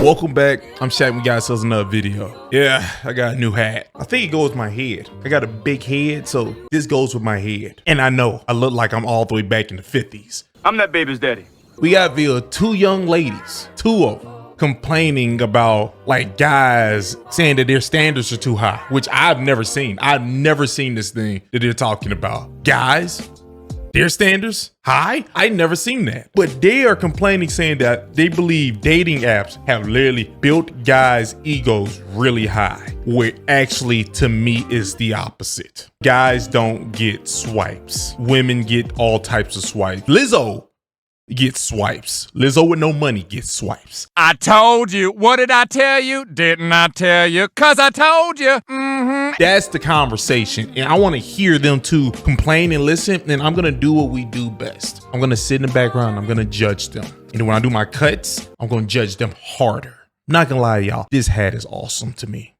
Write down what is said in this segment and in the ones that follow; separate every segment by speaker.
Speaker 1: Welcome back. I'm Shaq. We got ourselves another video. Yeah, I got a new hat. I think it goes with my head. I got a big head, so this goes with my head. And I know I look like I'm all the way back in the 50s.
Speaker 2: I'm that baby's daddy.
Speaker 1: We got video two young ladies, two of them, complaining about like guys saying that their standards are too high, which I've never seen. I've never seen this thing that they're talking about. Guys, their standards high? I never seen that. But they are complaining, saying that they believe dating apps have literally built guys' egos really high, where actually to me is the opposite. Guys don't get swipes. Women get all types of swipes. Lizzo gets swipes. Lizzo with no money gets swipes.
Speaker 3: I told you. What did I tell you? Didn't I tell you? 'Cause I told you.
Speaker 1: That's the conversation. And I want to hear them two complain and listen. And I'm going to do what we do best. I'm going to sit in the background. I'm going to judge them. And when I do my cuts, I'm going to judge them harder. I'm not going to lie to y'all. This hat is awesome to me.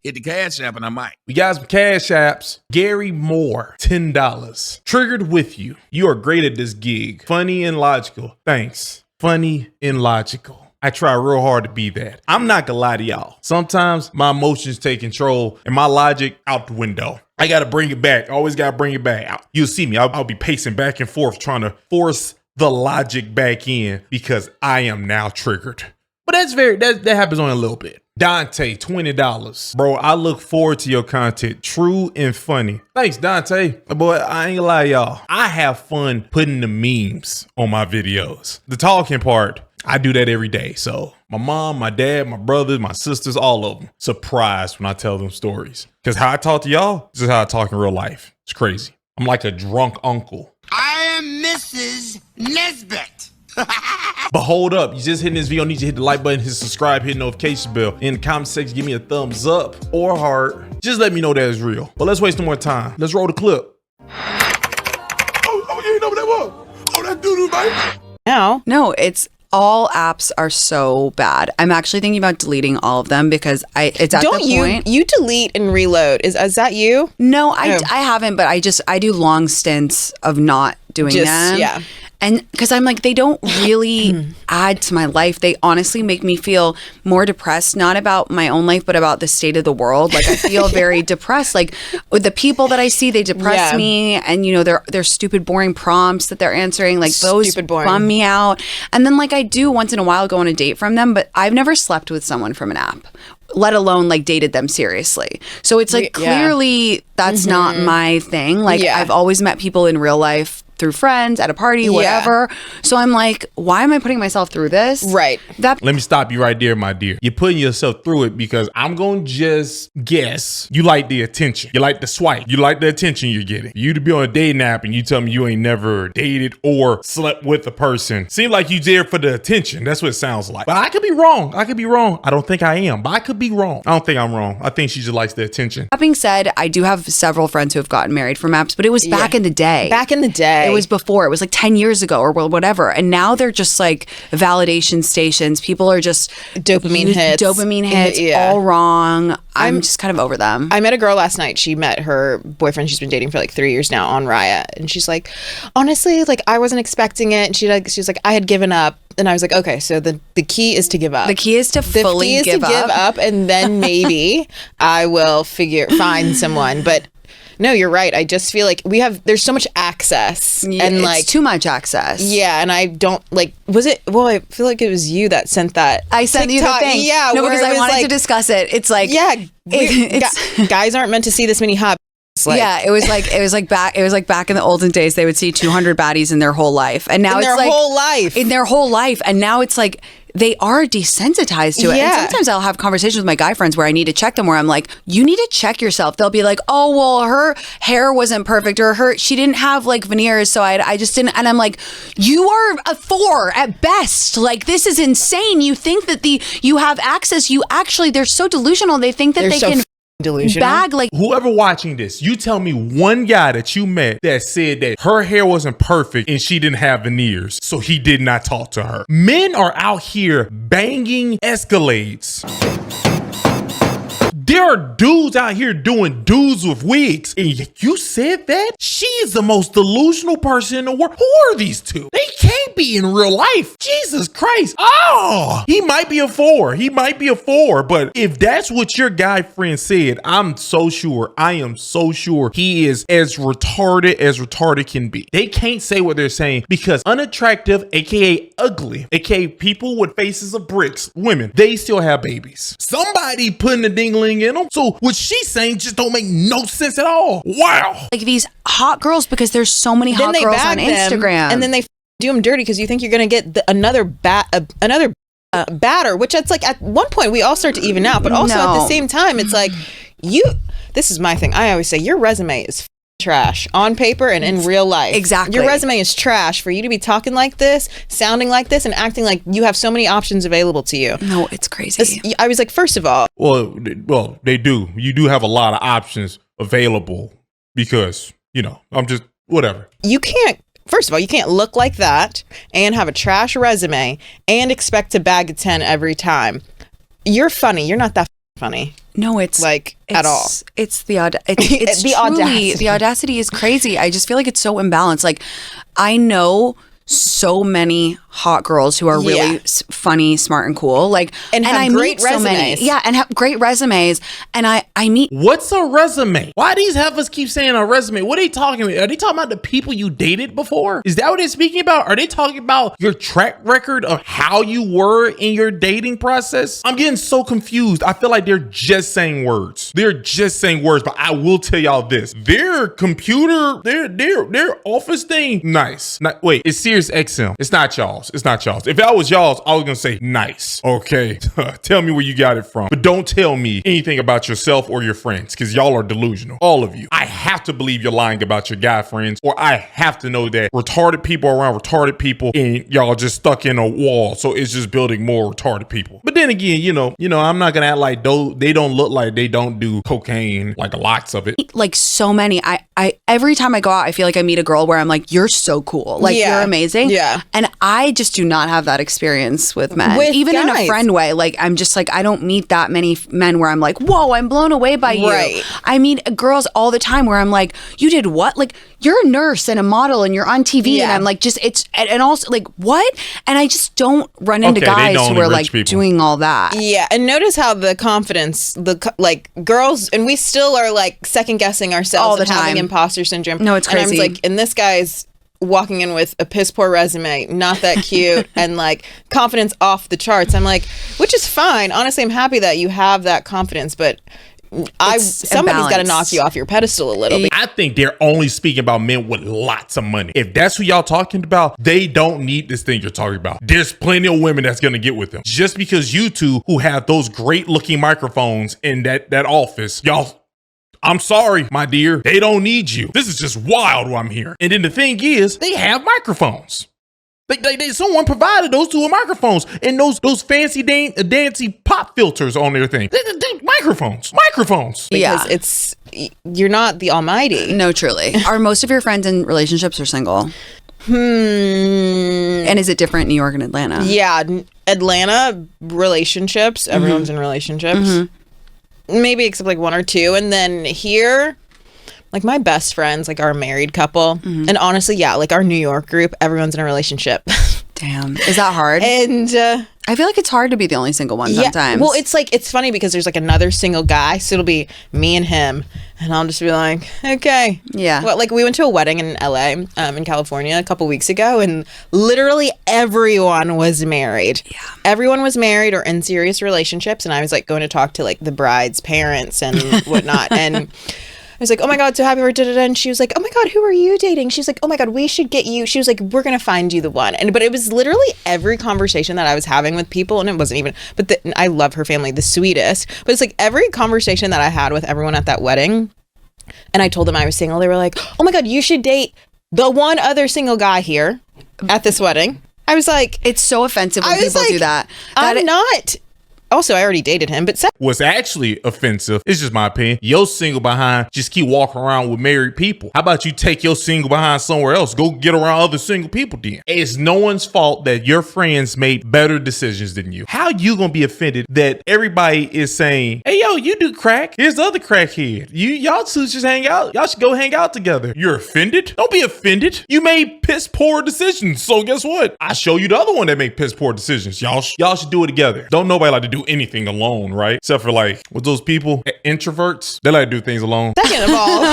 Speaker 4: Hit the Cash App and I might.
Speaker 1: We got some Cash Apps. Gary Moore, $10. Triggered with you. You are great at this gig. Funny and logical. Thanks. Funny and logical. I try real hard to be that. I'm not gonna lie to y'all. Sometimes my emotions take control and my logic out the window. I gotta bring it back. Always gotta bring it back out. You'll see me. I'll be pacing back and forth trying to force the logic back in because I am now triggered. But that happens only a little bit. Dante, $20. Bro, I look forward to your content. True and funny. Thanks, Dante. Boy, I ain't gonna lie, y'all. I have fun putting the memes on my videos. The talking part, I do that every day. So my mom, my dad, my brothers, my sisters, all of them surprised when I tell them stories. Because how I talk to y'all, this is how I talk in real life. It's crazy. I'm like a drunk uncle.
Speaker 4: I am Mrs. Nesbitt.
Speaker 1: But hold up, you just hitting this video, need you to hit the like button, hit subscribe, hit notification bell. In the comment section, give me a thumbs up or heart. Just let me know that it's real. But let's waste no more time. Let's roll the clip. Oh, you know what that was? Oh, that doo-doo, baby.
Speaker 5: No, it's all apps are so bad. I'm actually thinking about deleting all of them because it's at the point.
Speaker 6: You delete and reload. Is that you?
Speaker 5: No, I haven't, but I do long stints of not doing them.
Speaker 6: Yeah.
Speaker 5: And because I'm like, they don't really add to my life. They honestly make me feel more depressed, not about my own life, but about the state of the world. Like I feel very depressed. Like with the people that I see, they depress me. And you know, they're stupid, boring prompts that they're answering. Like those bum me out. And then like I do once in a while go on a date from them, but I've never slept with someone from an app, let alone like dated them seriously. So it's like clearly that's not my thing. Like I've always met people in real life through friends, at a party, whatever. So I'm like, why am I putting myself through this?
Speaker 6: Right.
Speaker 1: Let me stop you right there, my dear. You're putting yourself through it because I'm going to just guess you like the attention. You like the swipe. You like the attention you're getting. You to be on a dating app and you tell me you ain't never dated or slept with a person. Seems like you there for the attention. That's what it sounds like. But I could be wrong. I don't think I am, but I could be wrong. I don't think I'm wrong. I think she just likes the attention.
Speaker 5: That being said, I do have several friends who have gotten married from apps, but it was back in the day.
Speaker 6: Back in the day.
Speaker 5: It was before. It was like 10 years ago or whatever. And now they're just like validation stations. People are just
Speaker 6: dopamine hits,
Speaker 5: all wrong. I'm just kind of over them.
Speaker 6: I met a girl last night. She met her boyfriend she's been dating for like 3 years now on Raya. And she's like, honestly, like I wasn't expecting it. And she's like, I had given up. And I was like, okay, so the key is to give up.
Speaker 5: The key is to fully give up.
Speaker 6: And then maybe I will find someone. But no, you're right. I just feel like there's so much access.
Speaker 5: Yeah,
Speaker 6: and
Speaker 5: it's
Speaker 6: like
Speaker 5: too much access.
Speaker 6: Yeah, and I don't like, I feel like it was you that sent that.
Speaker 5: I sent
Speaker 6: TikTok,
Speaker 5: you the thing.
Speaker 6: Yeah.
Speaker 5: No, because I wanted to discuss it. It's like,
Speaker 6: guys aren't meant to see this many hot.
Speaker 5: Like, yeah, it was like back in the olden days. They would see 200 baddies in their whole life, and now in their whole life, and now it's like they are desensitized to it.
Speaker 6: Yeah.
Speaker 5: And sometimes I'll have conversations with my guy friends where I need to check them, where I'm like, you need to check yourself. They'll be like, oh well, her hair wasn't perfect, or she didn't have like veneers, so I just didn't. And I'm like, you are a 4 at best. Like this is insane. You think that you have access. They're so delusional. They think that they can
Speaker 6: delusional.
Speaker 5: Bag like
Speaker 1: whoever watching this, you tell me one guy that you met that said that her hair wasn't perfect and she didn't have veneers, so he did not talk to her. Men are out here banging Escalades, There are dudes out here doing dudes with wigs. And you said that? She is the most delusional person in the world. Who are these two? They can't be in real life. Jesus Christ. Oh, he might be a 4. He might be a 4. But if that's what your guy friend said, I'm so sure. I am so sure he is as retarded can be. They can't say what they're saying because unattractive, aka ugly, aka people with faces of bricks, women, they still have babies. Somebody putting a dingling in them. So what she's saying just don't make no sense at all. Wow.
Speaker 5: Like these hot girls, because there's so many hot girls on Instagram.
Speaker 6: And then they do them dirty because you think you're going to get another batter, which it's like at one point we all start to even out, but also at the same time, it's like this is my thing. I always say your resume is trash on paper and in real life.
Speaker 5: Exactly.
Speaker 6: Your resume is trash for you to be talking like this, sounding like this, and acting like you have so many options available to you.
Speaker 5: No, it's crazy.
Speaker 6: I was like, first of all,
Speaker 1: well, they do. You do have a lot of options available because, I'm just whatever.
Speaker 6: You can't. First of all, you can't look like that and have a trash resume and expect to bag a 10 every time. You're funny. You're not that funny.
Speaker 5: No, it's
Speaker 6: at all.
Speaker 5: It's the it's
Speaker 6: the
Speaker 5: truly,
Speaker 6: audacity.
Speaker 5: The audacity is crazy. I just feel like it's so imbalanced. Like, I know so many hot girls who are really funny, smart, and cool. Like,
Speaker 6: and have
Speaker 5: I
Speaker 6: great
Speaker 5: meet
Speaker 6: resumes.
Speaker 5: So many. Yeah, and have great resumes. And I meet.
Speaker 1: What's a resume? Why these heifers keep saying a resume? What are they talking about? Are they talking about the people you dated before? Is that what they're speaking about? Are they talking about your track record of how you were in your dating process? I'm getting so confused. I feel like they're just saying words. But I will tell y'all this: their computer, their office thing, nice. Wait, it's Sirius XM. It's not y'all's. If that was y'all's, I was gonna say nice. Okay, tell me where you got it from, but don't tell me anything about yourself or your friends, because y'all are delusional, all of you. I have to believe you're lying about your guy friends, or I have to know that retarded people are around retarded people, and y'all just stuck in a wall, so it's just building more retarded people. But then again, I'm not gonna act like they don't look like they don't do cocaine, like lots of it.
Speaker 5: Like so many. I every time I go out, I feel like I meet a girl where I'm like, you're so cool. Like, you're amazing.
Speaker 6: Yeah.
Speaker 5: And I just do not have that experience with men.
Speaker 6: With
Speaker 5: even
Speaker 6: guys.
Speaker 5: in a friend way. Like, I'm just like, I don't meet that many men where I'm like, whoa, I'm blown away by you.
Speaker 6: Right.
Speaker 5: I meet girls all the time where I'm like, you did what? Like, you're a nurse and a model and you're on TV. And I'm like, and also like, what? And I just don't run into guys who are like doing all that.
Speaker 6: Yeah. And notice how the confidence, girls, and we still are like second guessing ourselves
Speaker 5: all the
Speaker 6: and
Speaker 5: time.
Speaker 6: having imposter syndrome.
Speaker 5: No, it's crazy.
Speaker 6: And I was like, and this guy's walking in with a piss poor resume, not that cute, and like confidence off the charts. I'm like, which is fine. Honestly, I'm happy that you have that confidence, but somebody's got to knock you off your pedestal a little bit.
Speaker 1: I think they're only speaking about men with lots of money. If that's who y'all talking about, they don't need this thing you're talking about. There's plenty of women that's going to get with them. Just because you two who have those great looking microphones in that office, y'all, I'm sorry, my dear, they don't need you. This is just wild what I'm hearing. And then the thing is, they have microphones. Someone provided those two microphones and those fancy dancy pop filters on their thing. Microphones.
Speaker 6: Because you're not the almighty.
Speaker 5: No, truly. Are most of your friends in relationships or single? And is it different in New York and Atlanta?
Speaker 6: Yeah, Atlanta, relationships. Everyone's in relationships. Maybe except like one or two. And then here, like my best friends like are a married couple. And honestly, like our New York group, everyone's in a relationship.
Speaker 5: Damn. Is that hard?
Speaker 6: And
Speaker 5: I feel like it's hard to be the only single one sometimes.
Speaker 6: Well, it's funny because there's like another single guy. So it'll be me and him. And I'll just be like, okay.
Speaker 5: Yeah.
Speaker 6: Well, like we went to a wedding in LA, in California a couple weeks ago, and literally everyone was married. Yeah. Everyone was married or in serious relationships. And I was like going to talk to like the bride's parents and whatnot. And I was like, oh my God, so happy we're da-da-da. And she was like, oh my God, who are you dating? She was like, oh my God, we should get you. She was like, we're going to find you the one. But it was literally every conversation that I was having with people. And it wasn't even, I love her family, the sweetest. But it's like every conversation that I had with everyone at that wedding. And I told them I was single. They were like, oh my God, you should date the one other single guy here at this wedding. I was like,
Speaker 5: it's so offensive when people do that.
Speaker 6: I'm not. Also, I already dated him, but
Speaker 1: what's actually offensive, it's just my opinion, your single behind just keep walking around with married people. How about you take your single behind somewhere else? Go get around other single people then. It's no one's fault that your friends made better decisions than you. How you gonna be offended that everybody is saying, hey, yo, yo, you do crack. Here's the other crackhead. Y'all two just hang out. Y'all should go hang out together. You're offended? Don't be offended. You made piss poor decisions. So guess what? I show you the other one that made piss poor decisions. Y'all should do it together. Don't nobody like to do anything alone, right? Except for like with those people, introverts, they like to do things alone.
Speaker 6: Second of all,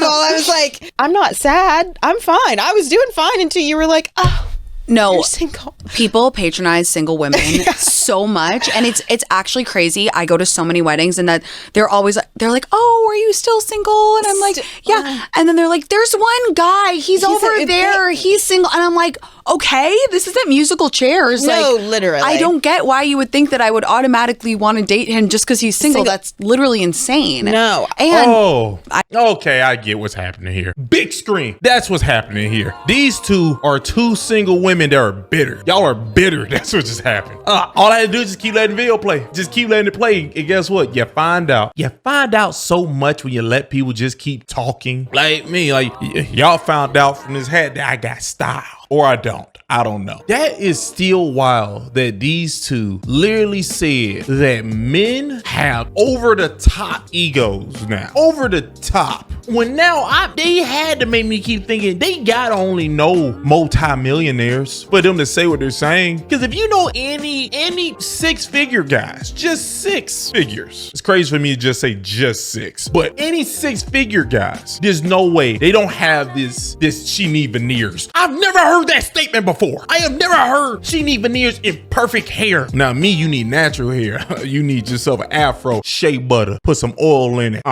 Speaker 6: I was like, I'm not sad. I'm fine. I was doing fine until you were like, oh.
Speaker 5: No,
Speaker 6: You're single.
Speaker 5: People patronize single women so much, and it's actually crazy. I go to so many weddings, and that they're like, "Oh, are you still single?" And I'm like, "Yeah." And then they're like, "There's one guy. He's over there. He's single." And I'm like, "Okay, this isn't musical chairs."
Speaker 6: No,
Speaker 5: like,
Speaker 6: literally.
Speaker 5: I don't get why you would think that I would automatically want to date him just because he's single. That's literally insane.
Speaker 6: No.
Speaker 5: And
Speaker 1: Okay, I get what's happening here. Big screen. That's what's happening here. These two are two single women that are bitter. Y'all are bitter. That's what just happened. All I had to do is just keep letting the video play. Just keep letting it play. And guess what? You find out. You find out so much when you let people just keep talking. Like me, y'all found out from this hat that I got style. Or I don't. I don't know. That is still wild that these two literally said that men have over the top egos now. Over the top. When now they had to make me keep thinking they gotta only know multi-millionaires for them to say what they're saying. Because if you know any six-figure guys, just six figures. It's crazy for me to just say just six. But any six-figure guys, there's no way they don't have this she need veneers. I've never heard that statement before. I have never heard she need veneers in perfect hair. Now me, you need natural hair. You need yourself an afro, shea butter, put some oil in it.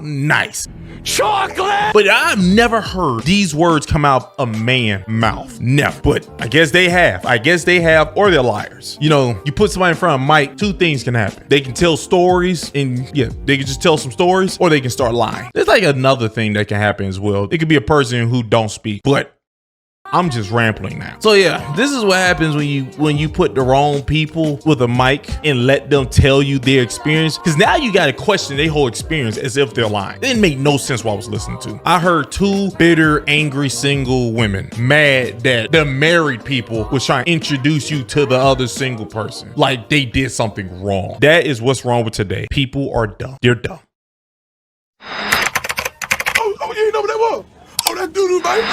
Speaker 1: Nice. Chocolate! But I've never heard these words come out a man's mouth. Never. But I guess they have. Or they're liars. You know, you put somebody in front of Mike, two things can happen. They can tell stories and they can just tell some stories, or they can start lying. There's like another thing that can happen as well. It could be a person who don't speak, but I'm just rambling now. So yeah, this is what happens when you put the wrong people with a mic and let them tell you their experience. Because now you got to question their whole experience as if they're lying. It didn't make no sense what I was listening to. I heard two bitter, angry, single women mad that the married people was trying to introduce you to the other single person. Like they did something wrong. That is what's wrong with today. People are dumb. They're dumb.
Speaker 2: Oh, you know what that was? Oh, that doo-doo, baby.